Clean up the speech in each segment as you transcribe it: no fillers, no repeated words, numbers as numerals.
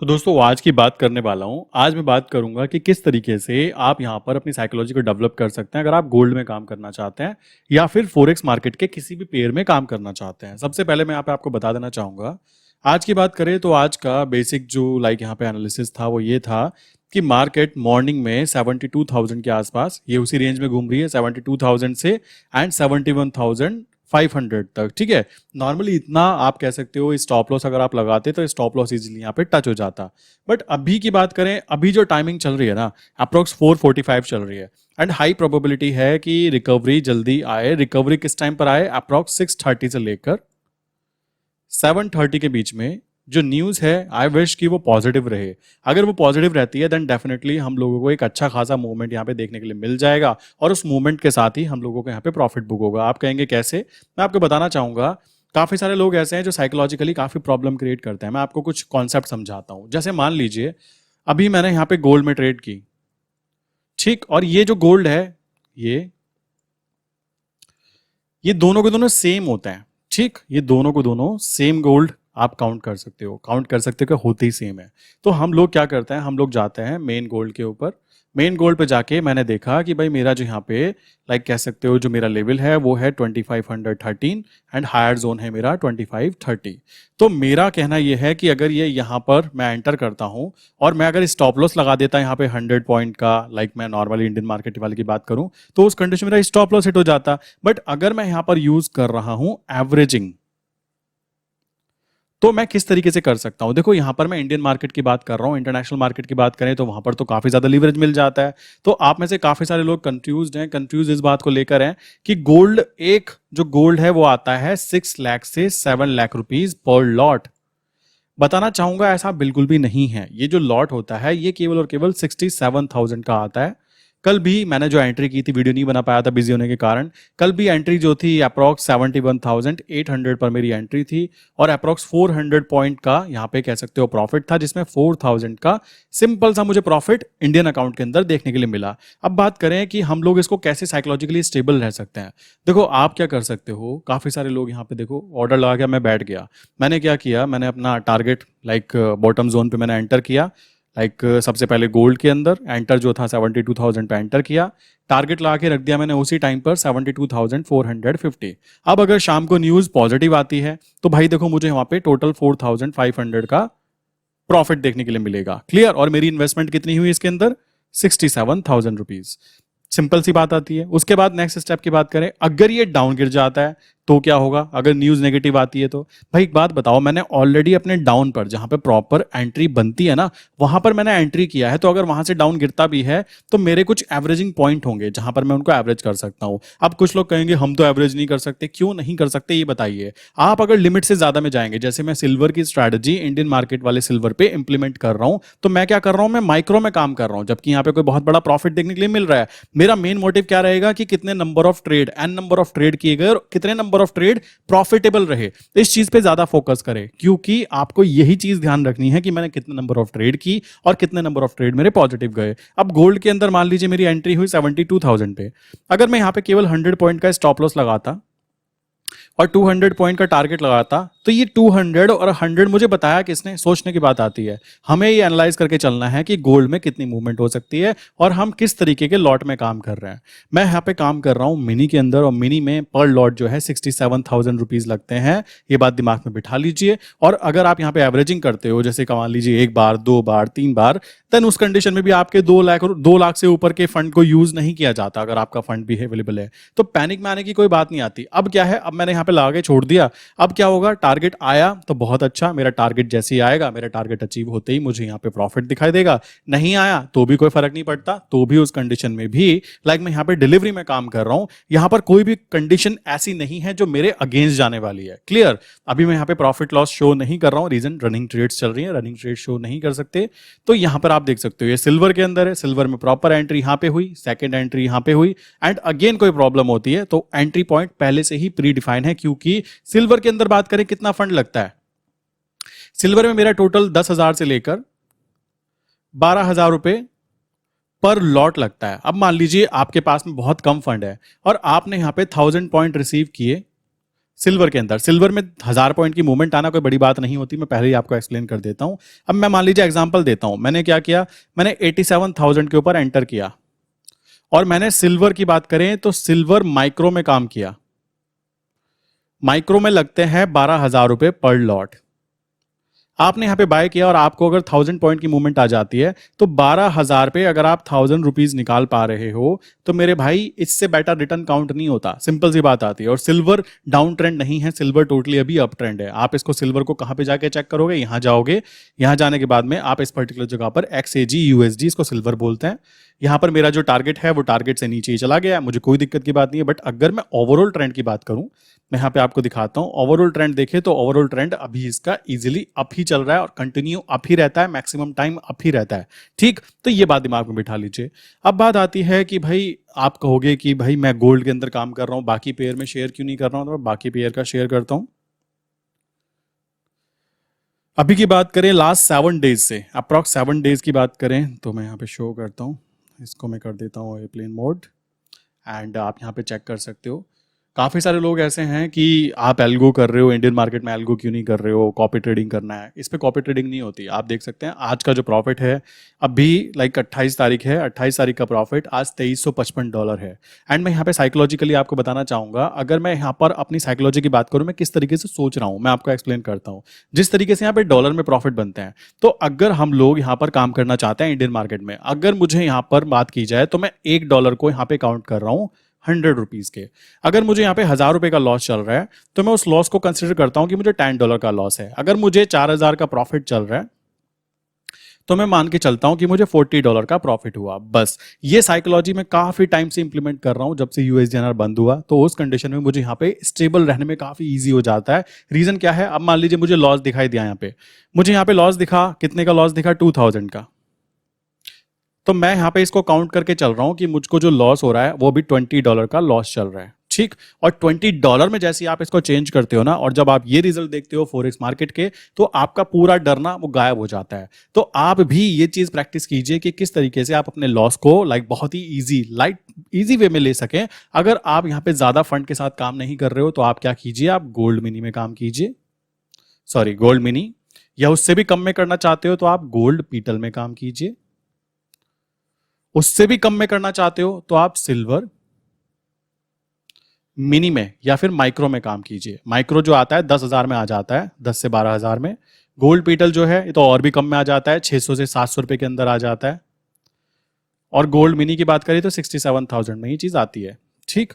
तो दोस्तों आज की बात करने वाला हूँ। आज मैं बात करूंगा कि किस तरीके से आप यहाँ पर अपनी साइकोलॉजी को डेवलप कर सकते हैं अगर आप गोल्ड में काम करना चाहते हैं या फिर फॉरेक्स मार्केट के किसी भी पेयर में काम करना चाहते हैं। सबसे पहले मैं यहाँ पे आपको बता देना चाहूंगा, आज की बात करें तो आज का बेसिक जो यहाँ पे एनालिसिस था वो ये था कि मार्केट मॉर्निंग में 72,000 के आसपास, ये उसी रेंज में घूम रही है 72,000 से एंड 71,500 तक। ठीक है, नॉर्मली इतना आप कह सकते हो स्टॉप लॉस अगर आप लगाते तो स्टॉप लॉस इजीली यहाँ पे टच हो जाता। बट अभी की बात करें, अभी जो टाइमिंग चल रही है ना, अप्रोक्स 4:45 चल रही है एंड हाई प्रोबेबिलिटी है कि रिकवरी जल्दी आए। रिकवरी किस टाइम पर आए? अप्रोक्स 6:30 से लेकर 7:30 के बीच में। जो न्यूज़ है आई विश कि वो पॉजिटिव रहे। अगर वो पॉजिटिव रहती है देन डेफिनेटली हम लोगों को एक अच्छा खासा मूवमेंट यहाँ पे देखने के लिए मिल जाएगा और उस मूवमेंट के साथ ही हम लोगों को यहाँ पे प्रॉफिट बुक होगा। आप कहेंगे कैसे? मैं आपको बताना चाहूंगा। काफी सारे लोग ऐसे हैं जो साइकोलॉजिकली काफी प्रॉब्लम क्रिएट करते हैं। मैं आपको कुछ कॉन्सेप्ट समझाता हूँ। जैसे मान लीजिए अभी मैंने यहाँ पे गोल्ड में ट्रेड की, ठीक, और ये जो गोल्ड है ये दोनों के दोनों सेम होते हैं। ठीक, ये दोनों को दोनों सेम गोल्ड आप काउंट कर सकते हो, कि होते ही सेम है। तो हम लोग क्या करते हैं, हम लोग जाते हैं मेन गोल्ड के ऊपर। मेन गोल्ड पे जाके मैंने देखा कि भाई मेरा जो यहाँ पे कह सकते हो जो मेरा लेवल है वो है 2513 एंड हायर जोन है मेरा 2530। तो मेरा कहना ये है कि अगर ये यहाँ पर मैं एंटर करता हूँ और मैं अगर स्टॉप लॉस लगा देता यहाँ पे 100 पॉइंट का, मैं नॉर्मली इंडियन मार्केट वाले की बात करूँ तो उस कंडीशन में मेरा स्टॉप लॉस हिट हो जाता। बट अगर मैं यहाँ पर यूज कर रहा हूँ एवरेजिंग, तो मैं किस तरीके से कर सकता हूं? देखो यहां पर मैं इंडियन मार्केट की बात कर रहा हूं, इंटरनेशनल मार्केट की बात करें तो वहां पर तो काफी ज्यादा लीवरेज मिल जाता है। तो आप में से काफी सारे लोग कंफ्यूज इस बात को लेकर हैं कि गोल्ड है वो आता है 6 लाख से 7 लाख रुपीज पर लॉट। बताना चाहूंगा ऐसा बिल्कुल भी नहीं है। ये जो लॉट होता है ये केवल और केवल 67,000 का आता है। कल भी मैंने जो एंट्री की थी, वीडियो नहीं बना पाया था बिजी होने के कारण, कल भी एंट्री जो थी अप्रॉक्स 71,800 पर मेरी एंट्री थी और अप्रॉक्स 400 पॉइंट का यहाँ पे कह सकते हो प्रॉफिट था, जिसमें 4,000 का सिंपल सा मुझे प्रॉफिट इंडियन अकाउंट के अंदर देखने के लिए मिला। अब बात करें कि हम लोग इसको कैसे साइकोलॉजिकली स्टेबल रह सकते हैं। देखो आप क्या कर सकते हो, काफी सारे लोग यहाँ पे देखो ऑर्डर लगा के मैं बैठ गया। मैंने क्या किया, मैंने अपना टारगेट बॉटम जोन पे मैंने एंटर किया। सबसे पहले गोल्ड के अंदर एंटर जो था 72,000 पे एंटर किया, टारगेट लगा के रख दिया मैंने उसी टाइम पर 72,450। अब अगर शाम को न्यूज पॉजिटिव आती है तो भाई देखो मुझे वहां पे टोटल 4,500 का प्रॉफिट देखने के लिए मिलेगा। क्लियर? और मेरी इन्वेस्टमेंट कितनी हुई इसके अंदर? 67,000 रुपीज। सिंपल सी बात आती है। उसके बाद नेक्स्ट स्टेप की बात करें, अगर ये डाउन गिर जाता है तो क्या होगा? अगर न्यूज नेगेटिव आती है तो भाई एक बात बताओ, मैंने ऑलरेडी अपने डाउन पर जहां पे प्रॉपर एंट्री बनती है ना, वहां पर मैंने एंट्री किया है। तो अगर वहां से डाउन गिरता भी है तो मेरे कुछ एवरेजिंग पॉइंट होंगे जहां पर मैं उनको एवरेज कर सकता हूं। अब कुछ लोग कहेंगे हम तो एवरेज नहीं कर सकते। क्यों नहीं कर सकते ये बताइए। आप अगर लिमिट से ज्यादा में जाएंगे, जैसे मैं सिल्वर की स्ट्रैटेजी इंडियन मार्केट वाले सिल्वर पे इंप्लीमेंट कर रहा हूं, तो मैं क्या कर रहा हूं, मैं माइक्रो में काम कर रहा हूं, जबकि यहां पे कोई बहुत बड़ा प्रॉफिट देखने के लिए मिल रहा है। मेरा मेन मोटिव क्या रहेगा कि कितने number of trade, n number of trade किए गए और कितने नंबर ऑफ ट्रेड प्रॉफिटेबल रहे। इस चीज पे ज्यादा फोकस करें, क्योंकि आपको यही चीज ध्यान रखनी है कि मैंने कितने नंबर ऑफ ट्रेड की और कितने नंबर ऑफ ट्रेड मेरे पॉजिटिव गए। अब गोल्ड के अंदर मान लीजिए मेरी एंट्री हुई 72,000 पे, अगर मैं यहां पे केवल 100 पॉइंट का स्टॉप लॉस लगाता और 200 पॉइंट का टारगेट लगाता, तो ये 200 और 100 मुझे बताया किसने? सोचने की बात आती है। हमें ये एनालाइज करके चलना है कि गोल्ड में कितनी मूवमेंट हो सकती है और हम किस तरीके के लॉट में काम कर रहे हैं। मैं यहाँ पे काम कर रहा हूँ मिनी के अंदर और मिनी में पर लॉट जो है 67,000 रुपीज लगते हैं। ये बात दिमाग में बिठा लीजिए। और अगर आप यहाँ पे एवरेजिंग करते हो, जैसे मान लीजिए 1 बार 2 बार 3 बार, देन उस कंडीशन में भी आपके 2 लाख से ऊपर के फंड को यूज नहीं किया जाता। अगर आपका फंड भी अवेलेबल है तो पैनिक में आने की कोई बात नहीं आती। अब क्या है, अब मैंने यहाँ पे लगा के छोड़ दिया। अब क्या होगा, टारगेट आया तो बहुत अच्छा, मेरा टारगेट जैसे ही आएगा, मेरा टारगेट अचीव होते ही मुझे यहाँ पे प्रॉफिट दिखाई देगा। नहीं आया तो भी कोई फर्क नहीं पड़ता, तो भी उस कंडीशन में भी मैं यहाँ पे डिलीवरी में काम कर रहा हूँ। यहाँ पर कोई भी कंडीशन ऐसी नहीं है जो मेरे अगेंस्ट जाने वाली है। क्लियर? अभी मैं यहाँ पे प्रॉफिट लॉस शो नहीं कर रहा हूँ, रीजन रनिंग ट्रेड्स चल रही है, रनिंग ट्रेड शो नहीं कर सकते। तो यहाँ पर आप देख सकते हो ये सिल्वर के अंदर है, सिल्वर में प्रॉपर एंट्री यहाँ पे हुई, सेकेंड एंट्री यहाँ पे हुई एंड अगेन कोई प्रॉब्लम होती है तो एंट्री पॉइंट पहले से ही प्री डिफाइन है। क्योंकि सिल्वर के अंदर बात करें कितना फंड लगता है, सिल्वर में मेरा टोटल 10,000 से लेकर 12,000 रुपए पर लॉट लगता है। अब मान लीजिए आपके पास में बहुत कम फंड है और आपने यहां पे 1,000 पॉइंट रिसीव किए सिल्वर के अंदर, सिल्वर में 1000 पॉइंट की मूवमेंट आना कोई बड़ी बात नहीं होती, मैं पहले ही आपको एक्सप्लेन कर देता हूं। अब मैं मान लीजिए एग्जांपल देता हूं, मैंने क्या किया, मैंने 87,000 के ऊपर एंटर किया और मैंने सिल्वर की बात करें तो सिल्वर माइक्रो में काम किया। माइक्रो में लगते हैं 12,000 रुपए पर लॉट। आपने यहां पे बाय किया और आपको अगर 1000 पॉइंट की मूवमेंट आ जाती है तो 12,000 पे अगर आप 1000 रुपीज निकाल पा रहे हो तो मेरे भाई इससे बेटर रिटर्न काउंट नहीं होता, सिंपल सी बात आती है। और सिल्वर डाउन ट्रेंड नहीं है, सिल्वर टोटली अभी अप ट्रेंड है। आप इसको सिल्वर को कहां पे जाके चेक करोगे, यहां जाओगे, यहां जाने के बाद में आप इस पर्टिकुलर जगह पर XAG USD, इसको सिल्वर बोलते हैं, यहां पर मेरा जो टारगेट है वो टारगेट से नीचे ही चला गया, मुझे कोई दिक्कत की बात नहीं है। बट अगर मैं ओवरऑल ट्रेंड की बात करूं, मैं यहां पे आपको दिखाता हूं, ओवरऑल ट्रेंड देखें तो ओवरऑल ट्रेंड अभी इसका इजीली अप ही चल रहा है और कंटिन्यू अप ही रहता है, मैक्सिमम टाइम अप ही रहता है। ठीक, तो ये बात दिमाग में बिठा लीजिए। अब बात आती है कि भाई आप कहोगे कि भाई मैं गोल्ड के अंदर काम कर रहा हूं, बाकी पेयर में शेयर क्यों नहीं कर रहा हूं, तो मैं बाकी पेयर का शेयर करता हूं। अभी की बात करें लास्ट 7 डेज से, अप्रॉक्स 7 डेज की बात करें तो मैं यहाँ पे शो करता हूँ, इसको मैं कर देता हूँ एयरप्लेन मोड एंड आप यहाँ पे चेक कर सकते हो। काफ़ी सारे लोग ऐसे हैं कि आप एल्गो कर रहे हो, इंडियन मार्केट में एल्गो क्यों नहीं कर रहे हो, कॉपी ट्रेडिंग करना है। इस पे कॉपी ट्रेडिंग नहीं होती। आप देख सकते हैं आज का जो प्रॉफिट है, अभी लाइक 28 तारीख है, 28 तारीख का प्रॉफिट आज $2355 है। एंड मैं यहाँ पे साइकोलॉजिकली आपको बताना चाहूँगा, अगर मैं यहाँ पर अपनी साइकोलॉजी की बात करूँ, मैं किस तरीके से सोच रहा हूँ, मैं आपको एक्सप्लेन करता हूँ। जिस तरीके से यहाँ पे डॉलर में प्रॉफिट बनते हैं, तो अगर हम लोग यहाँ पर काम करना चाहते हैं इंडियन मार्केट में, अगर मुझे यहाँ पर बात की जाए तो मैं $1 को यहाँ पे काउंट कर रहा हूँ 100 रुपीज के। अगर मुझे यहाँ पे 1000 रुपए का लॉस चल रहा है तो मैं उस लॉस को कंसिडर करता हूं कि मुझे $10 का लॉस है। अगर मुझे 4000 का प्रॉफिट चल रहा है तो मैं मान के चलता हूं कि मुझे $40 का प्रॉफिट हुआ। बस ये साइकोलॉजी मैं काफी टाइम से इंप्लीमेंट कर रहा हूं, जब से USDNR बंद हुआ, तो उस कंडीशन में मुझे यहाँ पे स्टेबल रहने में काफी इजी हो जाता है। रीजन क्या है, अब मान लीजिए मुझे लॉस दिखाई दिया, यहाँ पे मुझे यहाँ पे लॉस दिखा, कितने का लॉस दिखा, 2000 का, तो मैं यहाँ पे इसको काउंट करके चल रहा हूं कि मुझको जो लॉस हो रहा है वो भी $20 का लॉस चल रहा है। ठीक, और $20 में जैसे आप इसको चेंज करते हो ना, और जब आप ये रिजल्ट देखते हो फॉरेक्स मार्केट के, तो आपका पूरा डरना वो गायब हो जाता है। तो आप भी ये चीज प्रैक्टिस कीजिए कि किस तरीके से आप अपने लॉस को लाइक बहुत ही इजी वे में ले सकें। अगर आप यहाँ पे ज्यादा फंड के साथ काम नहीं कर रहे हो तो आप क्या कीजिए, आप गोल्ड मिनी में काम कीजिए, सॉरी गोल्ड मिनी, या उससे भी कम में करना चाहते हो तो आप गोल्ड पीटल में काम कीजिए, उससे भी कम में करना चाहते हो तो आप सिल्वर मिनी में या फिर माइक्रो में काम कीजिए। माइक्रो जो आता है 10,000 में आ जाता है, 10 से 12,000 में। गोल्ड पीटल जो है ये तो और भी कम में आ जाता है, 600 से 700 रुपए के अंदर आ जाता है। और गोल्ड मिनी की बात करें तो 67,000 में ये चीज आती है। ठीक,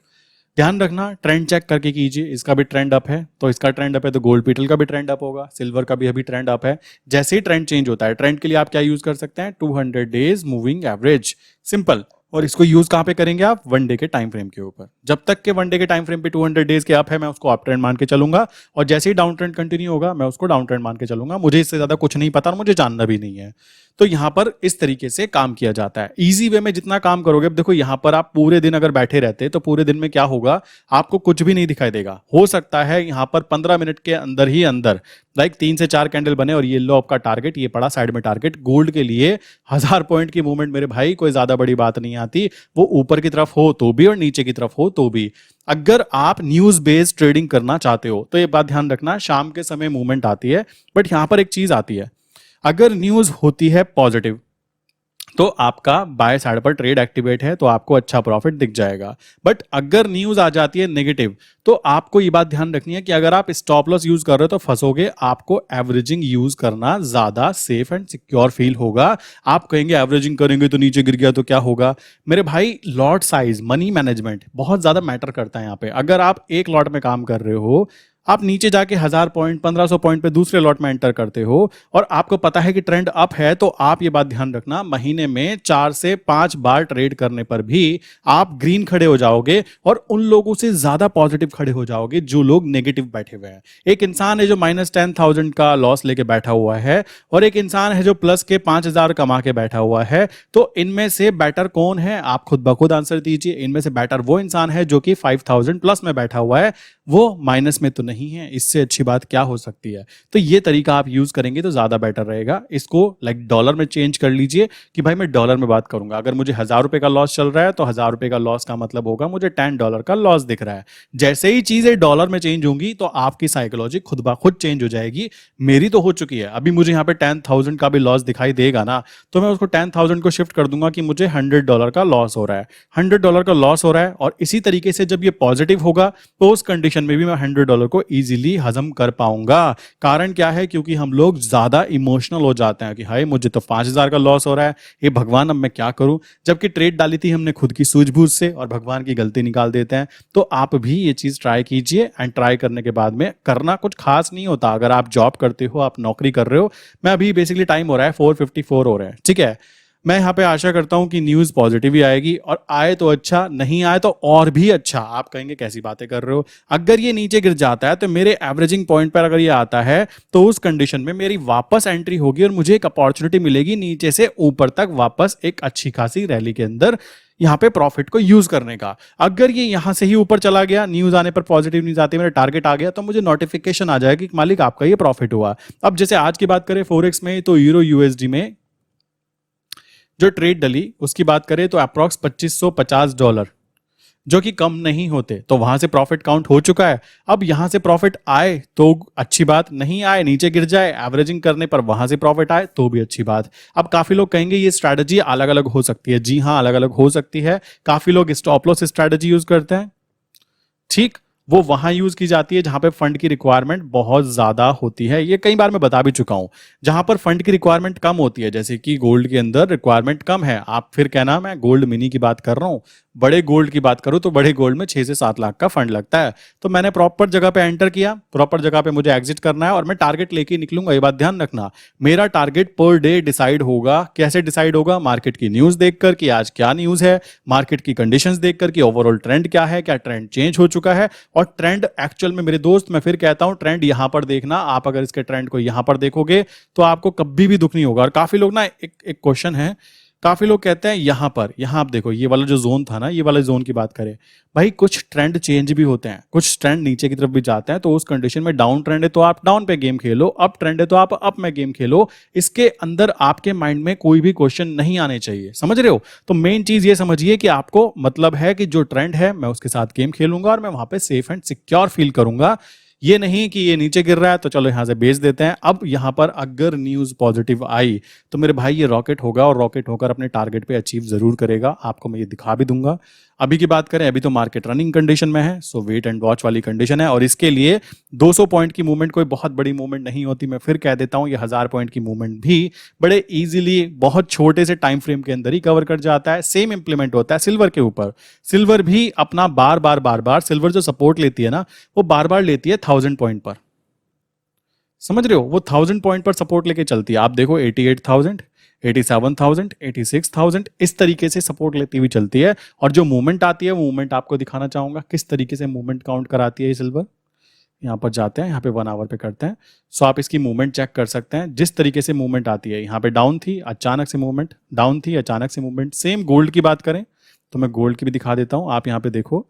ध्यान रखना, ट्रेंड चेक करके कीजिए। इसका भी ट्रेंड अप है तो इसका ट्रेंड अप है तो गोल्ड पीटल का भी ट्रेंड अप होगा, सिल्वर का भी अभी ट्रेंड अप है। जैसे ही ट्रेंड चेंज होता है, ट्रेंड के लिए आप क्या यूज कर सकते हैं, 200 डेज मूविंग एवरेज, सिंपल। और इसको यूज कहां पे करेंगे आप, 1 डे के टाइम फ्रेम के ऊपर। जब तक के 1 डे के टाइम फ्रेम पे 200 डेज के अप है, मैं उसको अप ट्रेंड मान के चलूंगा, और जैसे ही डाउन ट्रेंड कंटिन्यू होगा मैं उसको डाउन ट्रेंड मान के चलूंगा। मुझे इससे ज्यादा कुछ नहीं पता और मुझे जानना भी नहीं है। तो यहां पर इस तरीके से काम किया जाता है, इजी वे में जितना काम करोगे। अब देखो यहां पर आप पूरे दिन अगर बैठे रहते तो पूरे दिन में क्या होगा, आपको कुछ भी नहीं दिखाई देगा। हो सकता है यहां पर 15 मिनट के अंदर ही अंदर लाइक 3 से 4 कैंडल बने और ये लो आपका टारगेट, ये पड़ा साइड में टारगेट। गोल्ड के लिए 1000 पॉइंट की मूवमेंट मेरे भाई कोई ज्यादा बड़ी बात नहीं आती, वो ऊपर की तरफ हो तो भी और नीचे की तरफ हो तो भी। अगर आप न्यूज बेस्ड ट्रेडिंग करना चाहते हो तो ये बात ध्यान रखना, शाम के समय मूवमेंट आती है, बट यहां पर एक चीज आती है, अगर न्यूज होती है पॉजिटिव तो आपका बाय साइड पर ट्रेड एक्टिवेट है तो आपको अच्छा प्रॉफिट दिख जाएगा। बट अगर न्यूज आ जाती है नेगेटिव तो आपको ये बात ध्यान रखनी है कि अगर आप स्टॉप लॉस यूज कर रहे हो तो फंसोगे। आपको एवरेजिंग यूज करना ज्यादा सेफ एंड सिक्योर फील होगा। आप कहेंगे एवरेजिंग करेंगे तो नीचे गिर गया तो क्या होगा, मेरे भाई लॉट साइज, मनी मैनेजमेंट बहुत ज्यादा मैटर करता है यहाँ पे। अगर आप एक लॉट में काम कर रहे हो, आप नीचे जाके 1000 पॉइंट 1500 पॉइंट पे दूसरे लॉट में एंटर करते हो और आपको पता है कि ट्रेंड अप है, तो आप ये बात ध्यान रखना, महीने में 4 से 5 बार ट्रेड करने पर भी आप ग्रीन खड़े हो जाओगे और उन लोगों से ज्यादा पॉजिटिव खड़े हो जाओगे जो लोग नेगेटिव बैठे हुए हैं। एक इंसान है जो -10,000 का लॉस लेके बैठा हुआ है और एक इंसान है जो प्लस के 5000 कमा के बैठा हुआ है। तो इनमें से बेटर कौन है, आप खुद ब खुद आंसर दीजिए। इनमें से बेटर वो इंसान है जो कि 5000 प्लस में बैठा हुआ है। वो माइनस में तो नहीं है, इससे अच्छी बात क्या हो सकती है। तो ये तरीका आप यूज करेंगे तो ज्यादा बेटर रहेगा। इसको लाइक डॉलर में चेंज कर लीजिए कि भाई मैं डॉलर में बात करूंगा। अगर मुझे 1000 रुपए का लॉस चल रहा है तो 1000 रुपए का लॉस का मतलब होगा मुझे $10 का लॉस दिख रहा है। जैसे ही चीजें डॉलर में चेंज होंगी तो आपकी साइकोलॉजी खुद ब खुद चेंज हो जाएगी। मेरी तो हो चुकी है। अभी मुझे यहाँ पे 10,000 का भी लॉस दिखाई देगा ना, तो मैं उसको 10,000 को शिफ्ट कर दूंगा कि मुझे $100 का लॉस हो रहा है। $100 का लॉस हो रहा है, और इसी तरीके से जब ये पॉजिटिव होगा तो उस कंडीशन में भी मैं $100 को इजीली हजम कर पाऊंगा। कारण क्या है, क्योंकि हम लोग ज्यादा इमोशनल हो जाते हैं कि हाय मुझे तो 5,000 का लॉस हो रहा है, ये भगवान अब मैं क्या करूं। जबकि ट्रेड डाली थी हमने खुद की सूझबूझ से और भगवान की गलती निकाल देते हैं। तो आप भी ये चीज ट्राई कीजिए, एंड ट्राई करने के बाद में करना कुछ खास नहीं होता। अगर आप जॉब करते हो, आप नौकरी कर रहे हो, मैं अभी बेसिकली टाइम हो रहा है 4:54 हो रहे हैं, ठीक है। मैं यहाँ पे आशा करता हूं कि न्यूज पॉजिटिव ही आएगी, और आए तो अच्छा, नहीं आए तो और भी अच्छा। आप कहेंगे कैसी बातें कर रहे हो। अगर ये नीचे गिर जाता है तो मेरे एवरेजिंग पॉइंट पर अगर ये आता है तो उस कंडीशन में मेरी वापस एंट्री होगी और मुझे एक अपॉर्चुनिटी मिलेगी नीचे से ऊपर तक वापस एक अच्छी खासी रैली के अंदर यहाँ पे प्रॉफिट को यूज करने का। अगर ये यहां से ही ऊपर चला गया, न्यूज आने पर पॉजिटिव न्यूज आती है, मेरा टारगेट आ गया, तो मुझे नोटिफिकेशन आ जाएगा कि मालिक आपका ये प्रॉफिट हुआ। अब जैसे आज की बात करें फोरेक्स में, तो यूरो यूएसडी में जो ट्रेड डली उसकी बात करें तो अप्रॉक्स $2550, जो कि कम नहीं होते, तो वहां से प्रॉफिट काउंट हो चुका है। अब यहां से प्रॉफिट आए तो अच्छी बात, नहीं आए नीचे गिर जाए एवरेजिंग करने पर वहां से प्रॉफिट आए तो भी अच्छी बात। अब काफी लोग कहेंगे ये स्ट्रैटेजी अलग अलग हो सकती है। जी हाँ, अलग अलग हो सकती है। काफी लोग स्टॉप लॉस स्ट्रैटेजी यूज करते हैं, ठीक, वो वहां यूज की जाती है जहां पे फंड की रिक्वायरमेंट बहुत ज्यादा होती है। ये कई बार मैं बता भी चुका हूं। जहां पर फंड की रिक्वायरमेंट कम होती है, जैसे कि गोल्ड के अंदर रिक्वायरमेंट कम है, आप फिर कहना मैं गोल्ड मिनी की बात कर रहा हूं, बड़े गोल्ड की बात करूं तो बड़े गोल्ड में 6 से 7 लाख का फंड लगता है। तो मैंने प्रॉपर जगह पे एंटर किया, प्रॉपर जगह पे मुझे एग्जिट करना है, और मैं टारगेट लेके ही निकलूंगा। ये बात ध्यान रखना, मेरा टारगेट पर डे डिसाइड होगा। कैसे डिसाइड होगा? मार्केट की न्यूज देखकर कि आज क्या न्यूज है, मार्केट की कंडीशंस देखकर कि ओवरऑल ट्रेंड क्या है, क्या ट्रेंड चेंज हो चुका है। और ट्रेंड एक्चुअल में मेरे दोस्त, मैं फिर कहता हूं, ट्रेंड यहां पर देखना। आप अगर इसके ट्रेंड को यहां पर देखोगे तो आपको कभी भी दुख नहीं होगा। और काफी लोग ना, एक क्वेश्चन है, काफी लोग कहते हैं यहां पर, यहां आप देखो ये वाला जो जोन था ना, ये वाले जोन की बात करें भाई, कुछ ट्रेंड चेंज भी होते हैं, कुछ ट्रेंड नीचे की तरफ भी जाते हैं। तो उस कंडीशन में डाउन ट्रेंड है तो आप डाउन पे गेम खेलो, अप ट्रेंड है तो आप अप में गेम खेलो। इसके अंदर आपके माइंड में कोई भी क्वेश्चन नहीं आने चाहिए, समझ रहे हो। तो मेन चीज ये समझिए कि आपको मतलब है कि जो ट्रेंड है मैं उसके साथ गेम खेलूंगा और मैं वहां पे सेफ एंड सिक्योर फील करूंगा। ये नहीं कि ये नीचे गिर रहा है तो चलो यहां से बेच देते हैं। अब यहां पर अगर न्यूज पॉजिटिव आई तो मेरे भाई ये रॉकेट होगा, और रॉकेट होकर अपने टारगेट पे अचीव जरूर करेगा। आपको मैं ये दिखा भी दूंगा। अभी की बात करें, अभी तो मार्केट रनिंग कंडीशन में है, सो वेट एंड वॉच वाली कंडीशन है, और इसके लिए 200 पॉइंट की मूवमेंट कोई बहुत बड़ी मूवमेंट नहीं होती। मैं फिर कह देता हूं, ये 1000 पॉइंट की मूवमेंट भी बड़े इजीली बहुत छोटे से टाइम फ्रेम के अंदर ही कवर कर जाता है। सेम इंप्लीमेंट होता है सिल्वर के ऊपर। सिल्वर भी अपना बार बार सिल्वर जो सपोर्ट लेती है ना, वो बार बार लेती है 1000 पॉइंट पर, समझ रहे हो। वो 1000 पॉइंट पर सपोर्ट लेके चलती है। आप देखो 88,000, 87,000, 86,000, इस तरीके से सपोर्ट लेती हुई चलती है। और जो मूवमेंट आती है, वो मूवमेंट आपको दिखाना चाहूंगा किस तरीके से मूवमेंट काउंट कराती है ये सिल्वर। यहाँ पर जाते हैं, यहाँ पे 1 आवर पे करते हैं, सो आप इसकी मूवमेंट चेक कर सकते हैं। जिस तरीके से मूवमेंट आती है, यहाँ पे डाउन थी, अचानक से मूवमेंट, डाउन थी, अचानक से मूवमेंट। सेम गोल्ड की बात करें तो मैं गोल्ड की भी दिखा देता हूँ। आप यहाँ पे देखो,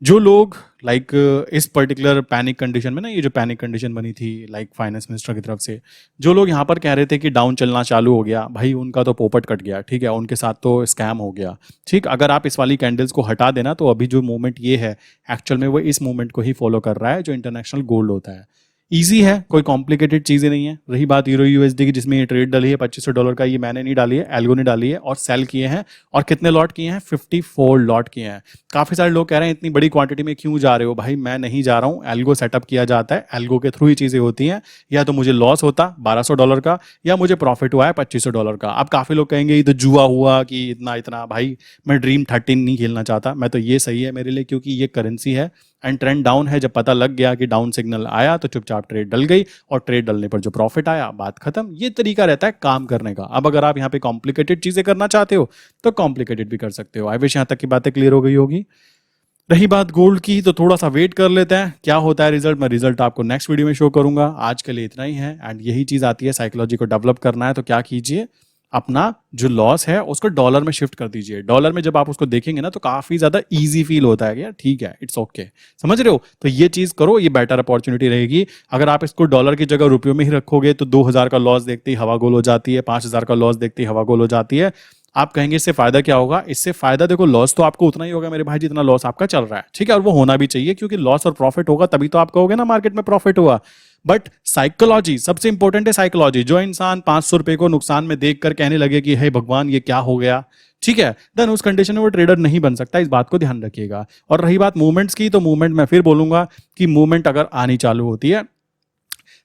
जो लोग लाइक इस पर्टिकुलर पैनिक कंडीशन में ना, ये जो पैनिक कंडीशन बनी थी लाइक फाइनेंस मिनिस्टर की तरफ से, जो लोग यहाँ पर कह रहे थे कि डाउन चलना चालू हो गया, भाई उनका तो पोपट कट गया, ठीक है, उनके साथ तो स्कैम हो गया, ठीक। अगर आप इस वाली कैंडल्स को हटा देना तो अभी जो मूवमेंट ये है एक्चुअल में वो इस मूवमेंट को ही फॉलो कर रहा है जो इंटरनेशनल गोल्ड होता है। इजी है, कोई कॉम्प्लिकेटेड चीजें नहीं है। रही बात यूरो यूएसडी की, जिसमें ये ट्रेड डली है $2500 का, ये मैंने नहीं डाली है, एल्गो ने डाली है, और सेल किए हैं। और कितने लॉट किए हैं? 54 लॉट किए हैं। काफी सारे लोग कह रहे हैं इतनी बड़ी क्वांटिटी में क्यों जा रहे हो? भाई मैं नहीं जा रहा हूँ, एल्गो सेटअप किया जाता है, एल्गो के थ्रू ही चीजें होती हैं। या तो मुझे लॉस होता $1200 का, या मुझे प्रॉफिट हुआ है $2500 का। अब काफी लोग कहेंगे ये तो जुआ हुआ कि इतना इतना। भाई मैं ड्रीम 13 नहीं खेलना चाहता, मैं तो ये सही है मेरे लिए, क्योंकि ये करेंसी है एंड ट्रेंड डाउन है। जब पता लग गया कि डाउन सिग्नल आया तो चुपचाप ट्रेड डल गई, और ट्रेड डलने पर जो प्रॉफिट आया, बात खत्म। ये तरीका रहता है काम करने का। अब अगर आप यहाँ पे कॉम्प्लिकेटेड चीजें करना चाहते हो तो कॉम्प्लिकेटेड भी कर सकते हो। आई विश यहाँ तक की बातें क्लियर हो गई होगी। रही बात गोल्ड की, तो थोड़ा सा वेट कर लेते हैं क्या होता है रिजल्ट। मैं रिजल्ट आपको नेक्स्ट वीडियो में शो करूंगा। आज के लिए इतना ही है, एंड यही चीज आती है, साइकोलॉजी को डेवलप करना है तो क्या कीजिए, अपना जो लॉस है उसको डॉलर में शिफ्ट कर दीजिए। डॉलर में जब आप उसको देखेंगे ना तो काफी ज्यादा इजी फील होता है कि यार ठीक है, इट्स ओके, समझ रहे हो? तो ये चीज करो, ये बेटर अपॉर्चुनिटी रहेगी। अगर आप इसको डॉलर की जगह रुपयों में ही रखोगे तो 2,000 का लॉस देखते ही हवा गोल हो जाती है, 5,000 का लॉस देखते ही हवा गोल हो जाती है। आप कहेंगे इससे फायदा क्या होगा? इससे फायदा देखो, लॉस तो आपको उतना ही होगा मेरे भाई जितना लॉस आपका चल रहा है, ठीक है, और वो होना भी चाहिए, क्योंकि लॉस और प्रॉफिट होगा तभी तो आप कहोगे ना मार्केट में प्रॉफिट हुआ। बट साइकोलॉजी सबसे इंपॉर्टेंट है। साइकोलॉजी, जो इंसान 500 रुपए को नुकसान में देखकर कहने लगे कि हे भगवान ये क्या हो गया, ठीक है, देन उस कंडीशन में वो ट्रेडर नहीं बन सकता। इस बात को ध्यान रखिएगा। और रही बात मूवमेंट्स की, तो मूवमेंट मैं फिर बोलूंगा कि मूवमेंट अगर आनी चालू होती है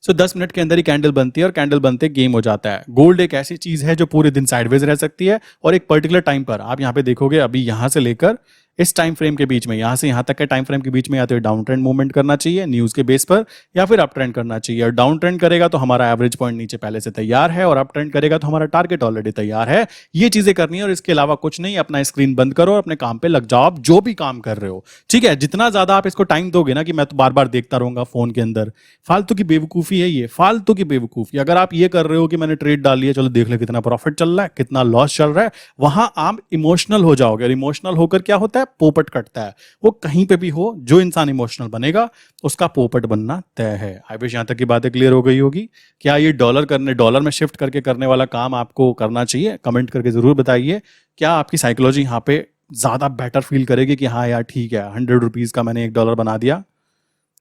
तो 10 मिनट के अंदर ही कैंडल बनती है, और कैंडल बनते गेम हो जाता है। गोल्ड एक ऐसी चीज है जो पूरे दिन साइडवेज रह सकती है, और एक पर्टिकुलर टाइम पर आप यहां पे देखोगे, अभी यहां से लेकर इस टाइम फ्रेम के बीच में, यहां से यहां तक के टाइम फ्रेम के बीच में या तो डाउन ट्रेंड मूवमेंट करना चाहिए न्यूज के बेस पर, या फिर अप ट्रेंड करना चाहिए। और डाउन ट्रेंड करेगा तो हमारा एवरेज पॉइंट नीचे पहले से तैयार है, और अप ट्रेंड करेगा तो हमारा टारगेट ऑलरेडी तैयार है। ये चीजें करनी है, और इसके अलावा कुछ नहीं। अपना स्क्रीन बंद करो और अपने काम पे लग जाओ, आप जो भी काम कर रहे हो, ठीक है। जितना ज्यादा आप इसको टाइम दोगे ना कि मैं तो बार बार देखता रहूंगा फोन के अंदर, फालतू की बेवकूफी है ये, फालतू की बेवकूफी। अगर आप ये कर रहे हो कि मैंने ट्रेड डाल लिया, चलो देख ले कितना प्रॉफिट चल रहा है, कितना लॉस चल रहा है, वहां आप इमोशनल हो जाओगे। और इमोशनल होकर क्या होता है? पोपट कटता है। वो कहीं पे भी हो, जो इंसान इमोशनल बनेगा उसका पोपट बनना तय है। आई विश यहां तक की बातें क्लियर हो गई होगी। क्या ये डॉलर में शिफ्ट करके करने वाला काम आपको करना चाहिए? कमेंट करके जरूर बताइए। क्या आपकी साइकोलॉजी यहाँ पे ज्यादा बेटर फील करेगी कि हाँ यार ठीक है, 100 रुपीज का मैंने $1 बना दिया,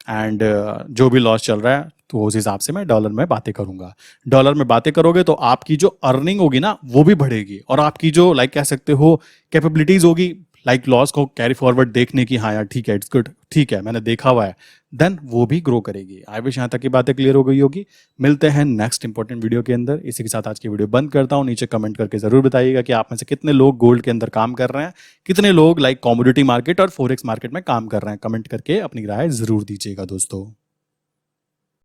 एंड जो भी लॉस चल रहा है तो उस हिसाब से मैं डॉलर में बातें करूंगा। डॉलर में बातें करोगे तो आपकी जो अर्निंग होगी ना वो भी बढ़ेगी, और आपकी जो कह सकते हो कैपेबिलिटीज होगी, लॉस को कैरी फॉरवर्ड देखने की, हाँ यार ठीक है, इट्स गुड, ठीक है मैंने देखा हुआ है, देन वो भी ग्रो करेगी। आई विश यहाँ तक की बातें क्लियर हो गई होगी। मिलते हैं नेक्स्ट इंपॉर्टेंट वीडियो के अंदर। इसी के साथ आज की वीडियो बंद करता हूँ। नीचे कमेंट करके जरूर बताइएगा कि आप में से कितने लोग गोल्ड के अंदर काम कर रहे हैं, कितने लोग कमोडिटी मार्केट और फोरेक्स मार्केट में काम कर रहे हैं। कमेंट करके अपनी राय जरूर दीजिएगा दोस्तों।